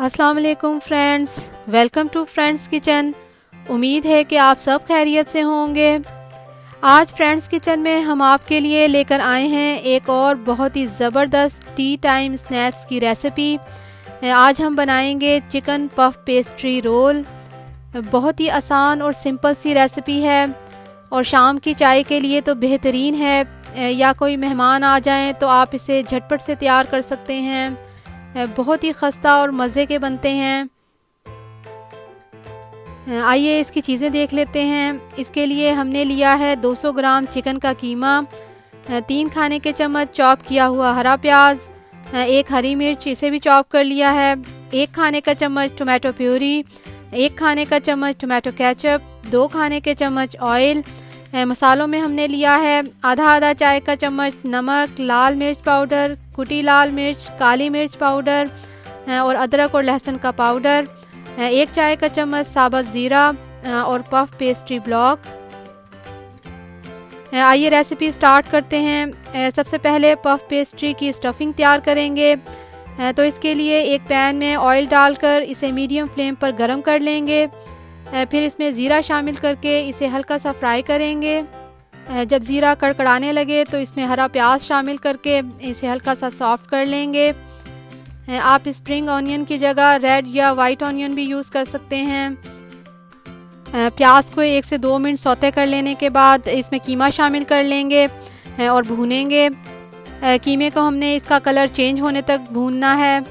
अस्सलाम वालेकुम friends, welcome to friends kitchen. उम्मीद है कि आप सब खैरियत से होंगे। आज फ्रेंड्स किचन में हम आपके लिए लेकर आए हैं एक और बहुत ही ज़बरदस्त टी टाइम स्नैक्स की रेसिपी। आज हम बनाएंगे चिकन पफ पेस्ट्री रोल। बहुत ही आसान और सिंपल सी रेसिपी है और शाम की चाय के लिए तो बेहतरीन है, या कोई मेहमान आ जाएं तो आप इसे झटपट से तैयार कर सकते हैं। बहुत ही खस्ता और मज़े के बनते हैं। आइए इसकी चीज़ें देख लेते हैं। इसके लिए हमने लिया है 200 ग्राम चिकन का कीमा, 3 खाने के चम्मच चॉप किया हुआ हरा प्याज, 1 हरी मिर्च इसे भी चॉप कर लिया है, 1 खाने का चम्मच टोमेटो प्यूरी, 1 खाने का चम्मच टोमेटो केचप, 2 खाने के चम्मच ऑयल। मसालों में हमने लिया है आधा चाय का चम्मच नमक, लाल मिर्च पाउडर, कुटी लाल मिर्च, काली मिर्च पाउडर और अदरक और लहसुन का पाउडर, 1 चाय का चम्मच साबुत ज़ीरा और पफ पेस्ट्री ब्लॉक। आइए रेसिपी स्टार्ट करते हैं। सबसे पहले पफ पेस्ट्री की स्टफिंग तैयार करेंगे। तो इसके लिए एक पैन में ऑयल डालकर इसे मीडियम फ्लेम पर गरम कर लेंगे। फिर इसमें ज़ीरा शामिल करके इसे हल्का सा फ्राई करेंगे। जब ज़ीरा कड़कड़ाने लगे तो इसमें हरा प्याज शामिल करके इसे हल्का सा सॉफ्ट कर लेंगे। आप स्प्रिंग ऑनियन की जगह रेड या वाइट ऑनियन भी यूज़ कर सकते हैं। प्याज को 1 से 2 मिनट सौते कर लेने के बाद इसमें कीमा शामिल कर लेंगे और भूनेंगे। कीमे को हमने इसका कलर चेंज होने तक भूनना है।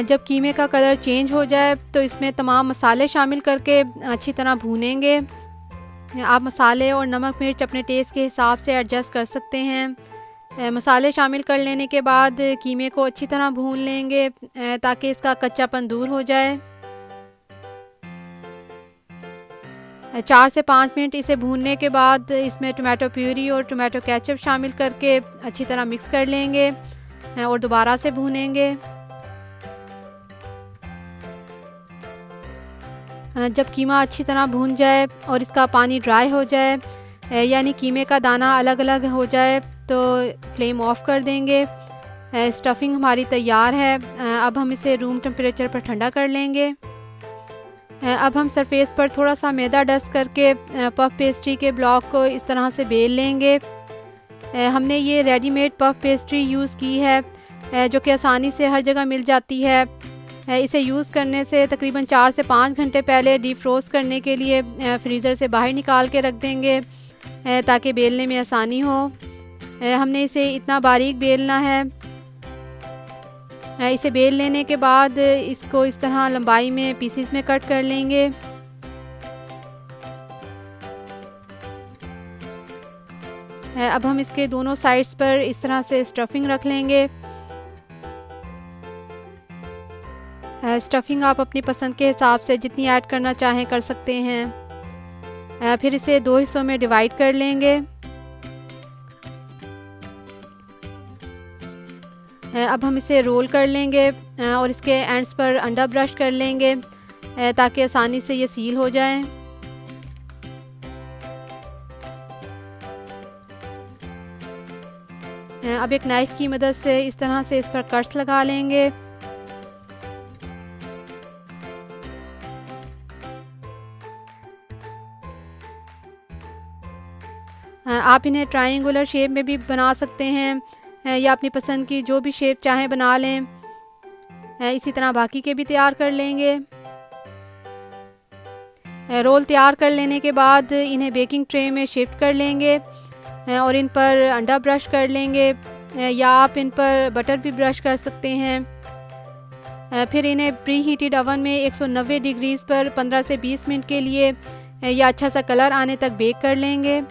जब कीमे का कलर चेंज हो जाए तो इसमें तमाम मसाले शामिल करके अच्छी तरह भूनेंगे। आप मसाले और नमक मिर्च अपने टेस्ट के हिसाब से एडजस्ट कर सकते हैं। मसाले शामिल कर लेने के बाद कीमे को अच्छी तरह भून लेंगे ताकि इसका कच्चापन दूर हो जाए। 4 से 5 मिनट इसे भूनने के बाद इसमें टोमेटो प्यूरी और टोमेटो केचप शामिल करके अच्छी तरह मिक्स कर लेंगे और दोबारा से भूनेंगे। जब कीमा अच्छी तरह भून जाए और इसका पानी ड्राई हो जाए, यानी कीमे का दाना अलग अलग हो जाए, तो फ्लेम ऑफ कर देंगे। स्टफिंग हमारी तैयार है। अब हम इसे रूम टेम्परेचर पर ठंडा कर लेंगे। अब हम सरफेस पर थोड़ा सा मैदा डस्ट करके पफ पेस्ट्री के ब्लॉक को इस तरह से बेल लेंगे। हमने ये रेडीमेड पफ पेस्ट्री यूज़ की है जो कि आसानी से हर जगह मिल जाती है। इसे यूज़ करने से तकरीबन 4 से 5 घंटे पहले डीप फ्रोस्ट करने के लिए फ्रीज़र से बाहर निकाल के रख देंगे ताकि बेलने में आसानी हो। हमने इसे इतना बारीक बेलना है। इसे बेल लेने के बाद इसको इस तरह लंबाई में पीसीस में कट कर लेंगे। अब हम इसके दोनों साइड्स पर इस तरह से स्टफिंग रख लेंगे। स्टफिंग आप अपनी पसंद के हिसाब से जितनी ऐड करना चाहें कर सकते हैं। फिर इसे 2 हिस्सों में डिवाइड कर लेंगे। अब हम इसे रोल कर लेंगे और इसके एंड्स पर अंडा ब्रश कर लेंगे ताकि आसानी से ये सील हो जाए। अब एक नाइफ़ की मदद से इस तरह से इस पर कट्स लगा लेंगे। आप इन्हें ट्रायंगुलर शेप में भी बना सकते हैं या अपनी पसंद की जो भी शेप चाहें बना लें। इसी तरह बाकी के भी तैयार कर लेंगे। रोल तैयार कर लेने के बाद इन्हें बेकिंग ट्रे में शिफ्ट कर लेंगे और इन पर अंडा ब्रश कर लेंगे या आप इन पर बटर भी ब्रश कर सकते हैं। फिर इन्हें प्री हीटेड ओवन में 190 डिग्रीज़ पर 15 से 20 मिनट के लिए या अच्छा सा कलर आने तक बेक कर लेंगे।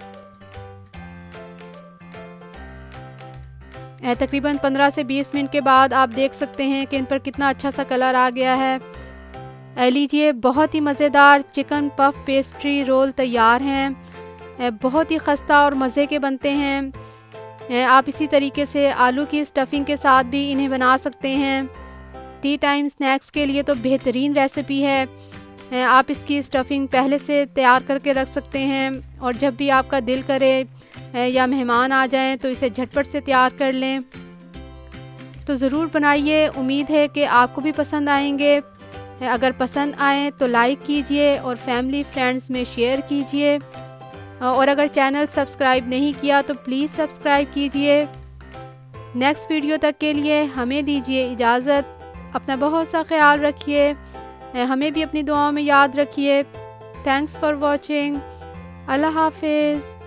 तकरीबन 15 से 20 मिनट के बाद आप देख सकते हैं कि इन पर कितना अच्छा सा कलर आ गया है। लीजिए, बहुत ही मज़ेदार चिकन पफ पेस्ट्री रोल तैयार हैं। बहुत ही खस्ता और मज़े के बनते हैं। आप इसी तरीके से आलू की स्टफिंग के साथ भी इन्हें बना सकते हैं। टी टाइम स्नैक्स के लिए तो बेहतरीन रेसिपी है। आप इसकी स्टफिंग पहले से तैयार करके रख सकते हैं और जब भी आपका दिल करे या मेहमान आ जाएं तो इसे झटपट से तैयार कर लें। तो ज़रूर बनाइए। उम्मीद है कि आपको भी पसंद आएंगे। अगर पसंद आए तो लाइक कीजिए और फैमिली फ्रेंड्स में शेयर कीजिए। और अगर चैनल सब्सक्राइब नहीं किया तो प्लीज़ सब्सक्राइब कीजिए। नेक्स्ट वीडियो तक के लिए हमें दीजिए इजाज़त। अपना बहुत सा ख्याल रखिए। हमें भी अपनी दुआओं में याद रखिए। Thanks for watching. अल्लाह हाफिज़।